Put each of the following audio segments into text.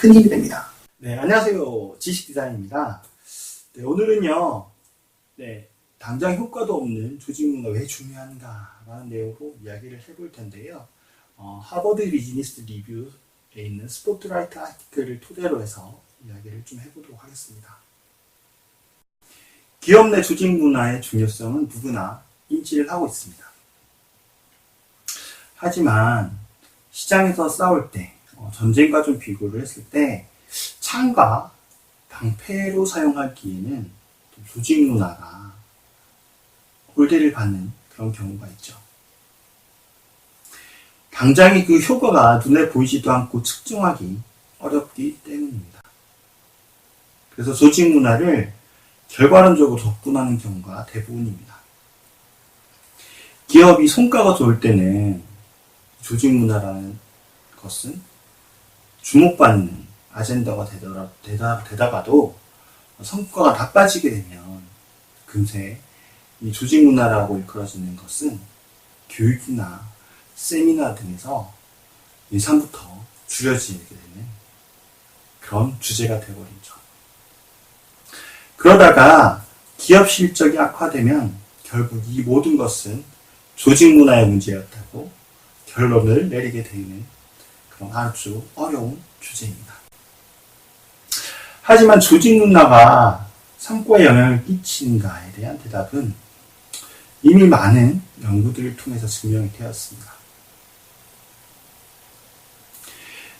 큰일이 됩니다. 네, 안녕하세요. 지식디자인입니다. 네, 오늘은요, 당장 효과도 없는 조직문화 왜 중요한가 라는 내용으로 이야기를 해볼 텐데요. 하버드 비즈니스 리뷰에 있는 스포트라이트 아티클을 토대로 해서 이야기를 좀 해보도록 하겠습니다. 기업 내 조직문화의 중요성은 누구나 인지를 하고 있습니다. 하지만 시장에서 싸울 때, 전쟁과 좀 비교를 했을 때 창과 방패로 사용하기에는 조직 문화가 홀대를 받는 그런 경우가 있죠. 당장의 그 효과가 눈에 보이지도 않고 측정하기 어렵기 때문입니다. 그래서 조직 문화를 결과론적으로 접근하는 경우가 대부분입니다. 기업이 성과가 좋을 때는 조직 문화라는 것은 주목받는 아젠다가 되다가도 성과가 나빠지게 되면 금세 이 조직 문화라고 일컬어지는 것은 교육이나 세미나 등에서 예상부터 줄여지게 되는 그런 주제가 되어버리죠. 그러다가 기업 실적이 악화되면 결국 이 모든 것은 조직 문화의 문제였다고 결론을 내리게 되는 그런 아주 어려운 주제입니다. 하지만 조직 문화가 성과에 영향을 끼치는가에 대한 대답은 이미 많은 연구들을 통해서 증명이 되었습니다.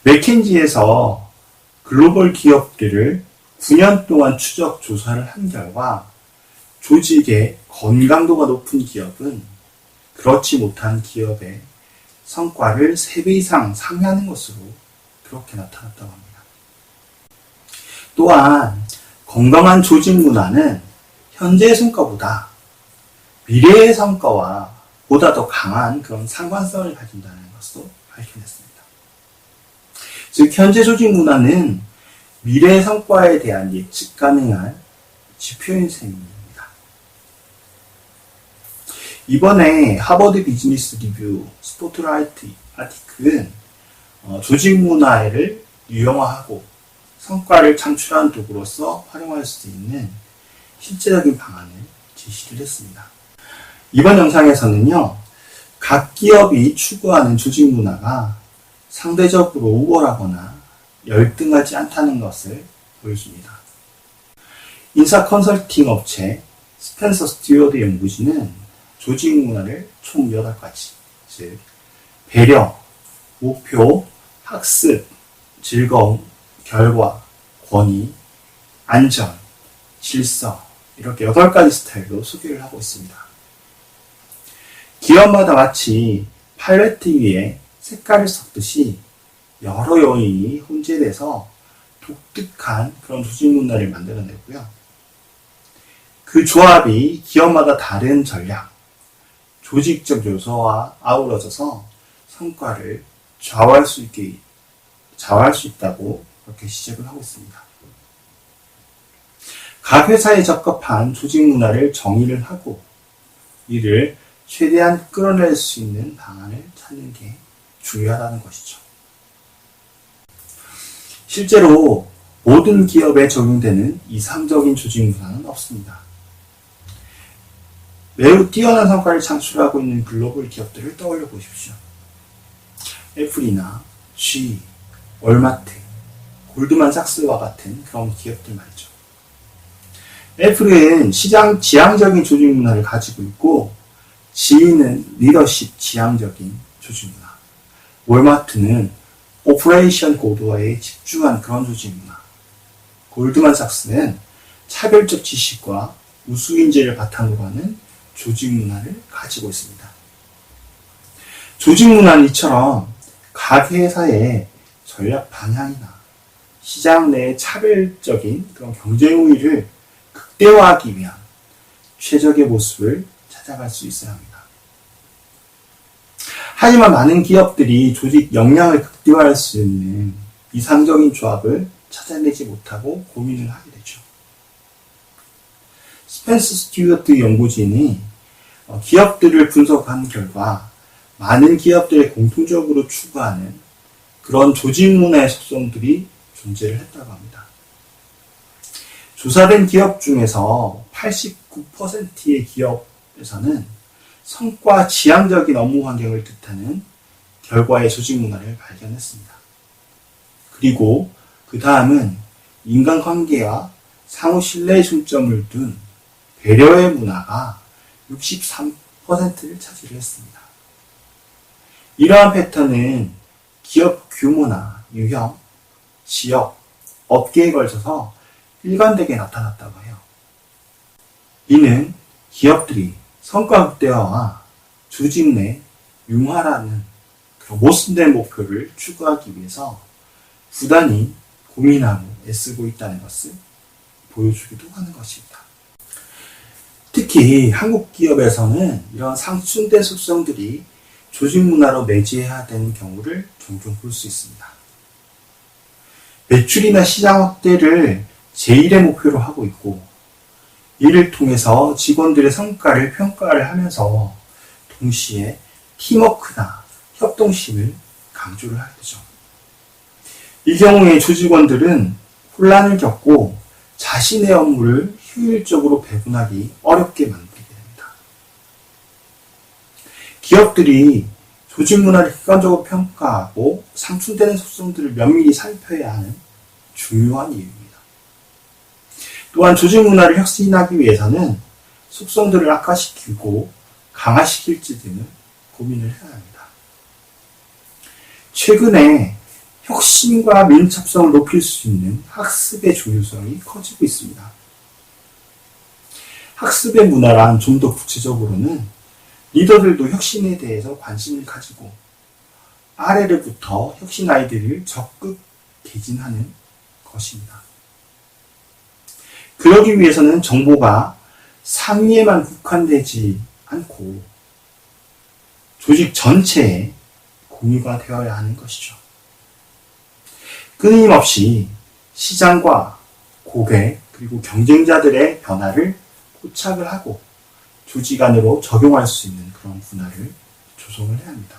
맥킨지에서 글로벌 기업들을 9년 동안 추적 조사를 한 결과 조직의 건강도가 높은 기업은 그렇지 못한 기업의 성과를 3배 이상 상회하는 것으로 그렇게 나타났다고 합니다. 또한 건강한 조직 문화는 현재의 성과보다 미래의 성과와 보다 더 강한 그런 상관성을 가진다는 것도 밝혀냈습니다. 즉 현재 조직 문화는 미래의 성과에 대한 예측 가능한 지표인 셈입니다. 이번에 하버드 비즈니스 리뷰 스포트라이트 아티클은 조직 문화를 유형화하고 성과를 창출하는 도구로서 활용할 수 있는 실제적인 방안을 제시를 했습니다. 이번 영상에서는요, 각 기업이 추구하는 조직 문화가 상대적으로 우월하거나 열등하지 않다는 것을 보여줍니다. 인사 컨설팅 업체 스펜서 스튜어드 연구진은 조직 문화를 총 8가지, 즉 배려, 목표, 학습, 즐거움, 결과, 권위, 안전, 질서 이렇게 8가지 스타일로 소개를 하고 있습니다. 기업마다 마치 팔레트 위에 색깔을 섞듯이 여러 요인이 혼재돼서 독특한 그런 조직 문화를 만들어내고요. 그 조합이 기업마다 다른 전략, 조직적 요소와 아우러져서 성과를 좌우할 수 있다고 그렇게 지적을 하고 있습니다. 각 회사에 적합한 조직 문화를 정의를 하고 이를 최대한 끌어낼 수 있는 방안을 찾는 게 중요하다는 것이죠. 실제로 모든 기업에 적용되는 이상적인 조직 문화는 없습니다. 매우 뛰어난 성과를 창출하고 있는 글로벌 기업들을 떠올려 보십시오. 애플이나 G, 월마트, 골드만삭스와 같은 그런 기업들 말이죠. 애플은 시장 지향적인 조직 문화를 가지고 있고 G는 리더십 지향적인 조직 문화, 월마트는 오퍼레이션 고도화에 집중한 그런 조직 문화, 골드만삭스는 차별적 지식과 우수인재를 바탕으로 하는 조직 문화를 가지고 있습니다. 조직 문화는 이처럼 각 회사의 전략 방향이나 시장 내의 차별적인 그런 경쟁 우위를 극대화하기 위한 최적의 모습을 찾아갈 수 있어야 합니다. 하지만 많은 기업들이 조직 역량을 극대화할 수 있는 이상적인 조합을 찾아내지 못하고 고민을 하게 되죠. 스펜서 스튜어트 연구진이 기업들을 분석한 결과 많은 기업들이 공통적으로 추구하는 그런 조직 문화의 속성들이 존재를 했다고 합니다. 조사된 기업 중에서 89%의 기업에서는 성과 지향적인 업무 환경을 뜻하는 결과의 조직 문화를 발견했습니다. 그리고 그 다음은 인간관계와 상호 신뢰에 중점을 둔 배려의 문화가 63%를 차지를 했습니다. 이러한 패턴은 기업 규모나 유형, 지역, 업계에 걸쳐서 일관되게 나타났다고 해요. 이는 기업들이 성과 극대화와 조직 내 융화라는 그런 모순된 목표를 추구하기 위해서 부단히 고민하고 애쓰고 있다는 것을 보여주기도 하는 것입니다. 특히 한국 기업에서는 이런 상충된 속성들이 조직 문화로 내재해야 되는 경우를 종종 볼 수 있습니다. 매출이나 시장 확대를 제1의 목표로 하고 있고, 이를 통해서 직원들의 성과를 평가를 하면서 동시에 팀워크나 협동심을 강조를 하게 되죠. 이 경우에 조직원들은 혼란을 겪고 자신의 업무를 효율적으로 배분하기 어렵게 만들게 됩니다. 기업들이 조직 문화를 객관적으로 평가하고 상충되는 속성들을 면밀히 살펴야 하는 중요한 이유입니다. 또한 조직 문화를 혁신하기 위해서는 속성들을 악화시키고 강화시킬지 등을 고민을 해야 합니다. 최근에 혁신과 민첩성을 높일 수 있는 학습의 중요성이 커지고 있습니다. 학습의 문화란 좀 더 구체적으로는 리더들도 혁신에 대해서 관심을 가지고 아래로부터 혁신 아이디어를 적극 개진하는 것입니다. 그러기 위해서는 정보가 상위에만 국한되지 않고 조직 전체에 공유가 되어야 하는 것이죠. 끊임없이 시장과 고객 그리고 경쟁자들의 변화를 포착을 하고 조직 안으로 적용할 수 있는 그런 문화를 조성을 해야 합니다.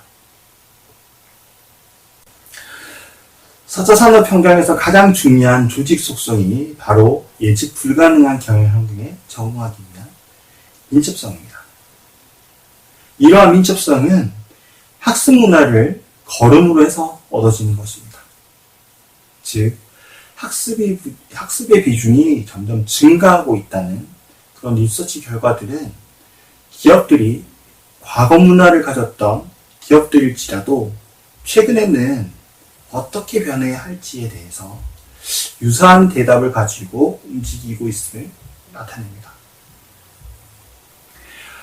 4차 산업혁명에서 가장 중요한 조직 속성이 바로 예측 불가능한 경영 환경에 적응하기 위한 민첩성입니다. 이러한 민첩성은 학습 문화를 거름으로 해서 얻어지는 것입니다. 즉, 학습의 비중이 점점 증가하고 있다는 그런 리서치 결과들은 기업들이 과거 문화를 가졌던 기업들일지라도 최근에는 어떻게 변해야 할지에 대해서 유사한 대답을 가지고 움직이고 있음을 나타냅니다.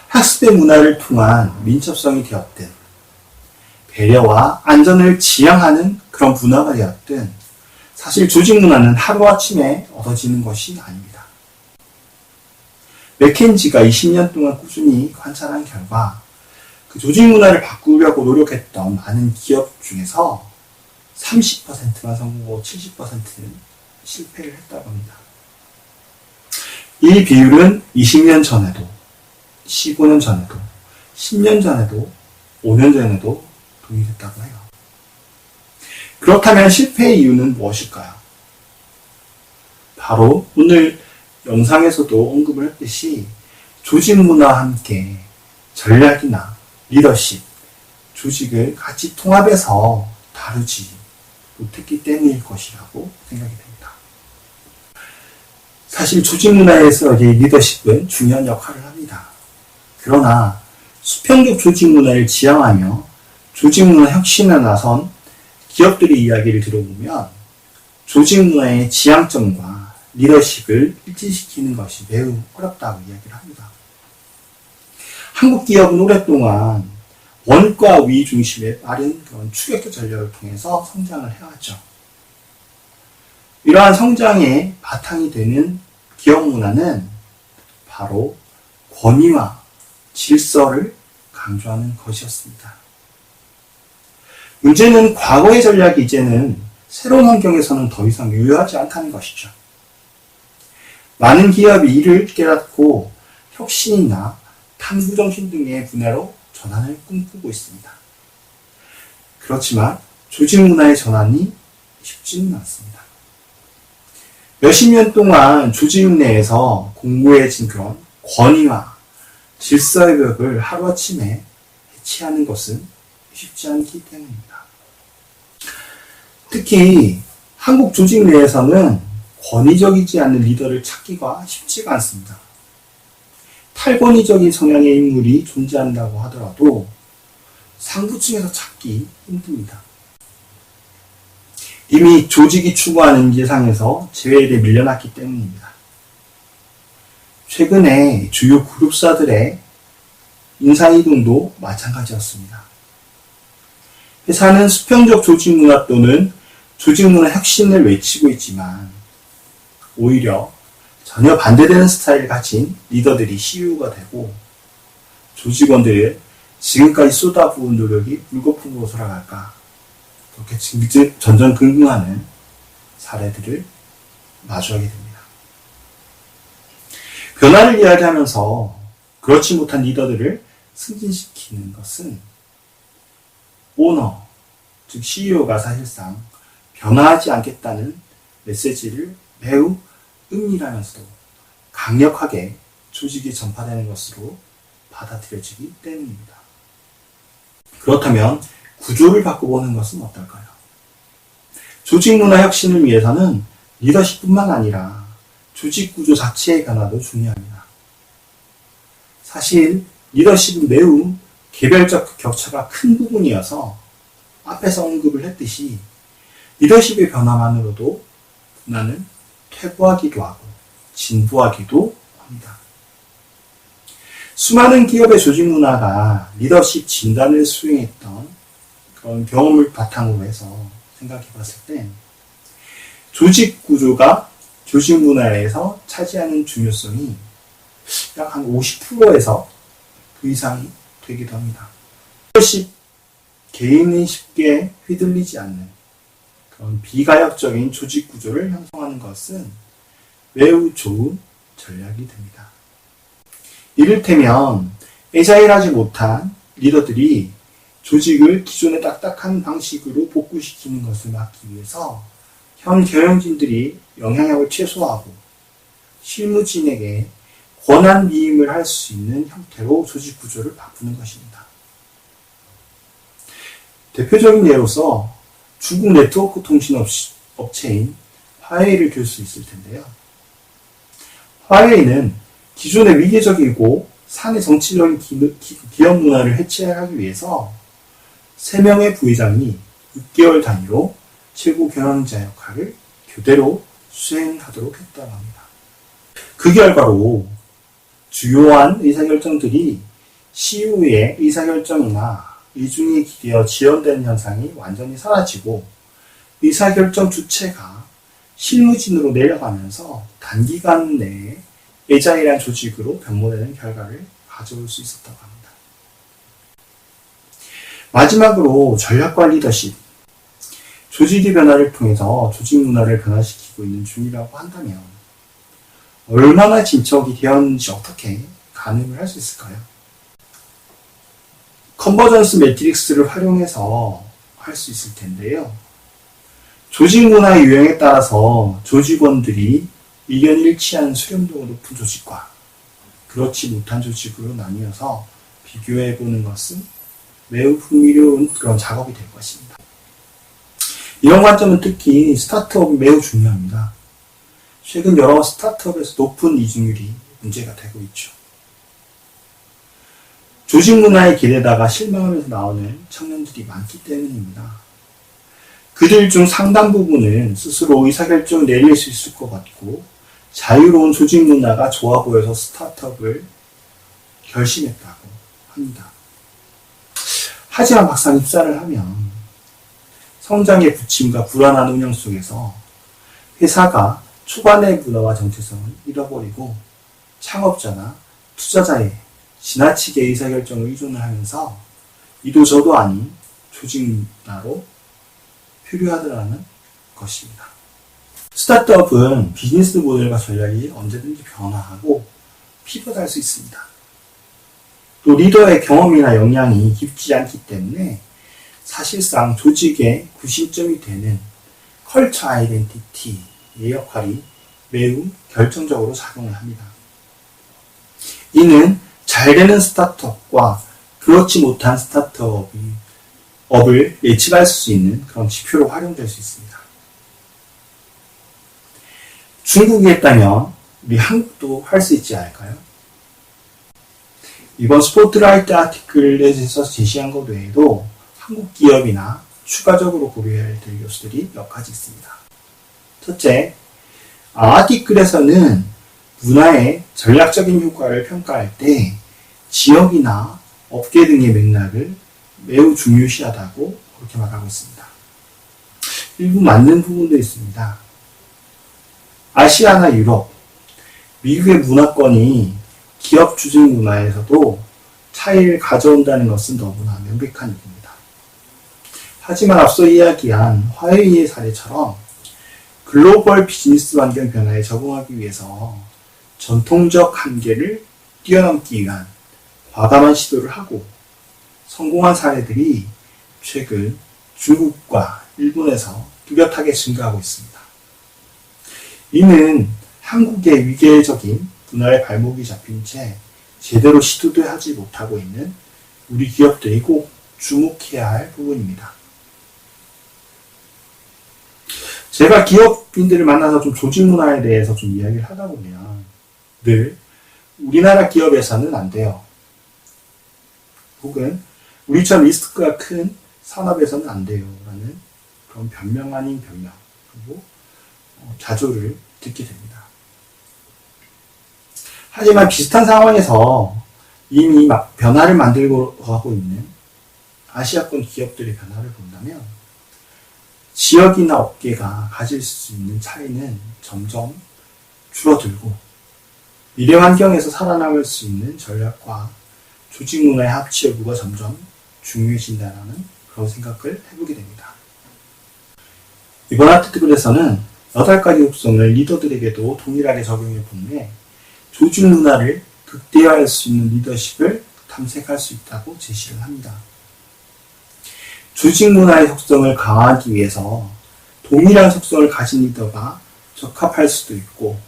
학습의 문화를 통한 민첩성이 되었든 배려와 안전을 지향하는 그런 문화가 되었든 사실 조직 문화는 하루아침에 얻어지는 것이 아닙니다. 맥켄지가 20년 동안 꾸준히 관찰한 결과 그 조직 문화를 바꾸려고 노력했던 많은 기업 중에서 30%만 성공하고 70%는 실패를 했다고 합니다. 이 비율은 20년 전에도, 15년 전에도, 10년 전에도, 5년 전에도 동일했다고 해요. 그렇다면 실패의 이유는 무엇일까요? 바로 오늘 영상에서도 언급을 했듯이 조직 문화와 함께 전략이나 리더십, 조직을 같이 통합해서 다루지 못했기 때문일 것이라고 생각이 됩니다. 사실 조직 문화에서 리더십은 중요한 역할을 합니다. 그러나 수평적 조직 문화를 지향하며 조직 문화 혁신에 나선 기업들의 이야기를 들어보면 조직 문화의 지향점과 리더십을 일치시키는 것이 매우 어렵다고 이야기를 합니다. 한국 기업은 오랫동안 원과 위 중심의 빠른 그런 추격적 전략을 통해서 성장을 해왔죠. 이러한 성장의 바탕이 되는 기업 문화는 바로 권위와 질서를 강조하는 것이었습니다. 문제는 과거의 전략이 이제는 새로운 환경에서는 더 이상 유효하지 않다는 것이죠. 많은 기업이 이를 깨닫고 혁신이나 탐구정신 등의 분야로 전환을 꿈꾸고 있습니다. 그렇지만 조직 문화의 전환이 쉽지는 않습니다. 몇십 년 동안 조직 내에서 공고해진 그런 권위와 질서의 벽을 하루아침에 해치하는 것은 쉽지 않기 때문입니다. 특히 한국 조직 내에서는 권위적이지 않는 리더를 찾기가 쉽지가 않습니다. 탈권위적인 성향의 인물이 존재한다고 하더라도 상부층에서 찾기 힘듭니다. 이미 조직이 추구하는 예상에서 제외돼 밀려났기 때문입니다. 최근에 주요 그룹사들의 인사이동도 마찬가지였습니다. 회사는 수평적 조직 문화 또는 조직 문화 혁신을 외치고 있지만 오히려 전혀 반대되는 스타일을 가진 리더들이 CEO가 되고 조직원들의 지금까지 쏟아부은 노력이 물거품으로 돌아갈까 그렇게 전전긍긍하는 사례들을 마주하게 됩니다. 변화를 이야기하면서 그렇지 못한 리더들을 승진시키는 것은 오너, 즉 CEO가 사실상 변화하지 않겠다는 메시지를 매우 은밀하면서도 강력하게 조직에 전파되는 것으로 받아들여지기 때문입니다. 그렇다면 구조를 바꿔보는 것은 어떨까요? 조직 문화 혁신을 위해서는 리더십뿐만 아니라 조직 구조 자체의 변화도 중요합니다. 사실 리더십은 매우 개별적 격차가 큰 부분이어서 앞에서 언급을 했듯이 리더십의 변화만으로도 문화는 퇴보하기도 하고 진보하기도 합니다. 수많은 기업의 조직 문화가 리더십 진단을 수행했던 그런 경험을 바탕으로 해서 생각해 봤을 때 조직 구조가 조직 문화에서 차지하는 중요성이 약 한 50%에서 그 이상이 되기도 합니다. 리더십 개인이 쉽게 휘둘리지 않는 그런 비가역적인 조직 구조를 형성하는 것은 매우 좋은 전략이 됩니다. 이를테면 애자일하지 못한 리더들이 조직을 기존의 딱딱한 방식으로 복구시키는 것을 막기 위해서 현 경영진들이 영향력을 최소화하고 실무진에게 권한 위임을 할 수 있는 형태로 조직 구조를 바꾸는 것입니다. 대표적인 예로서 중국 네트워크 통신 업체인 화웨이를 들 수 있을 텐데요. 화웨이는 기존의 위계적이고 사내 정치적인 기업 문화를 해체하기 위해서 3명의 부회장이 6개월 단위로 최고 경영자 역할을 교대로 수행하도록 했다고 합니다. 그 결과로 주요한 의사결정들이 CEO의 의사결정이나 이중에 기대어 지연되는 현상이 완전히 사라지고 의사결정 주체가 실무진으로 내려가면서 단기간 내에 애자일한 조직으로 변모되는 결과를 가져올 수 있었다고 합니다. 마지막으로 전략과 리더십, 조직의 변화를 통해서 조직 문화를 변화시키고 있는 중이라고 한다면 얼마나 진척이 되었는지 어떻게 가늠을 할 수 있을까요? 컨버전스 매트릭스를 활용해서 할 수 있을 텐데요. 조직 문화의 유형에 따라서 조직원들이 의견이 일치하는 수렴도가 높은 조직과 그렇지 못한 조직으로 나뉘어서 비교해보는 것은 매우 흥미로운 그런 작업이 될 것입니다. 이런 관점은 특히 스타트업이 매우 중요합니다. 최근 여러 스타트업에서 높은 이직률이 문제가 되고 있죠. 조직 문화에 기대다가 실망하면서 나오는 청년들이 많기 때문입니다. 그들 중 상당 부분은 스스로 의사결정을 내릴 수 있을 것 같고 자유로운 조직 문화가 좋아 보여서 스타트업을 결심했다고 합니다. 하지만 막상 입사를 하면 성장의 부침과 불안한 운영 속에서 회사가 초반의 문화와 정체성을 잃어버리고 창업자나 투자자의 지나치게 의사결정을 의존을 하면서 이도 저도 아닌 조직 문화로 표류하더라는 것입니다. 스타트업은 비즈니스 모델과 전략이 언제든지 변화하고 피벗할 수 있습니다. 또 리더의 경험이나 역량이 깊지 않기 때문에 사실상 조직의 구심점이 되는 컬처 아이덴티티의 역할이 매우 결정적으로 작용을 합니다. 이는 잘 되는 스타트업과 그렇지 못한 스타트업을 예측할 수 있는 그런 지표로 활용될 수 있습니다. 중국이 했다면 우리 한국도 할 수 있지 않을까요? 이번 스포트라이트 아티클에서 제시한 것 외에도 한국 기업이나 추가적으로 고려해야 될 요소들이 몇 가지 있습니다. 첫째, 아티클에서는 문화의 전략적인 효과를 평가할 때 지역이나 업계 등의 맥락을 매우 중요시하다고 그렇게 말하고 있습니다. 일부 맞는 부분도 있습니다. 아시아나 유럽, 미국의 문화권이 기업 조직 문화에서도 차이를 가져온다는 것은 너무나 명백한 일입니다. 하지만 앞서 이야기한 화웨이의 사례처럼 글로벌 비즈니스 환경 변화에 적응하기 위해서 전통적 한계를 뛰어넘기 위한 과감한 시도를 하고 성공한 사례들이 최근 중국과 일본에서 뚜렷하게 증가하고 있습니다. 이는 한국의 위계적인 문화의 발목이 잡힌 채 제대로 시도도 하지 못하고 있는 우리 기업들이 꼭 주목해야 할 부분입니다. 제가 기업인들을 만나서 좀 조직 문화에 대해서 좀 이야기를 하다 보면 늘 우리나라 기업에서는 안 돼요. 혹은 우리처럼 리스크가 큰 산업에서는 안 돼요. 라는 그런 변명 아닌 변명, 그리고 자조를 듣게 됩니다. 하지만 비슷한 상황에서 이미 막 변화를 만들고 가고 있는 아시아권 기업들의 변화를 본다면 지역이나 업계가 가질 수 있는 차이는 점점 줄어들고 미래 환경에서 살아남을 수 있는 전략과 조직 문화의 합치 여부가 점점 중요해진다는 그런 생각을 해보게 됩니다. 이번 아티클에서는 8가지 속성을 리더들에게도 동일하게 적용해 본데 조직 문화를 극대화할 수 있는 리더십을 탐색할 수 있다고 제시를 합니다. 조직 문화의 속성을 강화하기 위해서 동일한 속성을 가진 리더가 적합할 수도 있고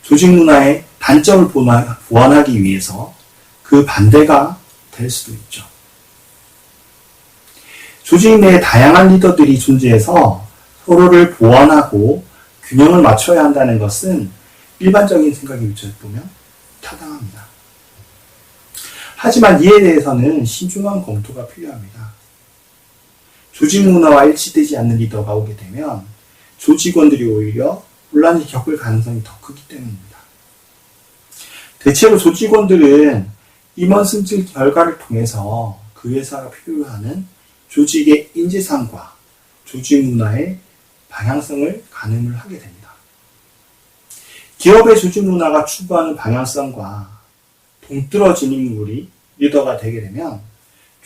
조직 문화의 단점을 보완하기 위해서 그 반대가 될 수도 있죠. 조직 내에 다양한 리더들이 존재해서 서로를 보완하고 균형을 맞춰야 한다는 것은 일반적인 생각에 비춰보면 타당합니다. 하지만 이에 대해서는 신중한 검토가 필요합니다. 조직 문화와 일치되지 않는 리더가 오게 되면 조직원들이 오히려 혼란을 겪을 가능성이 더 크기 때문입니다. 대체로 조직원들은 임원 승진 결과를 통해서 그 회사가 필요로 하는 조직의 인지상과 조직 문화의 방향성을 가늠을 하게 됩니다. 기업의 조직 문화가 추구하는 방향성과 동떨어진 인물이 리더가 되게 되면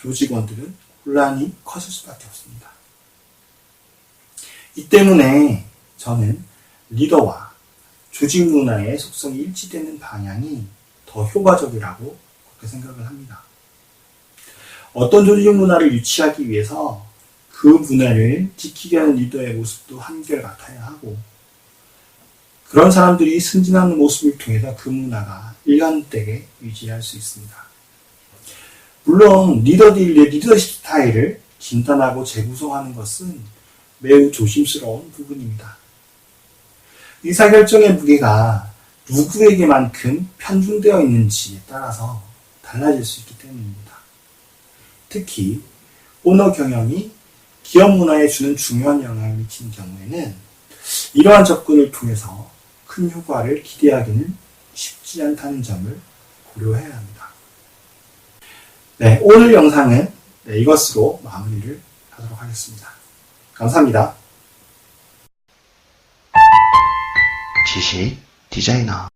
조직원들은 혼란이 커질 수밖에 없습니다. 이 때문에 저는 리더와 조직 문화의 속성이 일치되는 방향이 더 효과적이라고 그렇게 생각을 합니다. 어떤 조직 문화를 유치하기 위해서 그 문화를 지키게 하는 리더의 모습도 한결같아야 하고 그런 사람들이 승진하는 모습을 통해서 그 문화가 일관되게 유지할 수 있습니다. 물론 리더들의 리더십 스타일을 진단하고 재구성하는 것은 매우 조심스러운 부분입니다. 의사결정의 무게가 누구에게만큼 편중되어 있는지에 따라서 달라질 수 있기 때문입니다. 특히 오너 경영이 기업 문화에 주는 중요한 영향을 미치는 경우에는 이러한 접근을 통해서 큰 효과를 기대하기는 쉽지 않다는 점을 고려해야 합니다. 네, 오늘 영상은 이것으로 마무리를 하도록 하겠습니다. 감사합니다. 지식 디자이너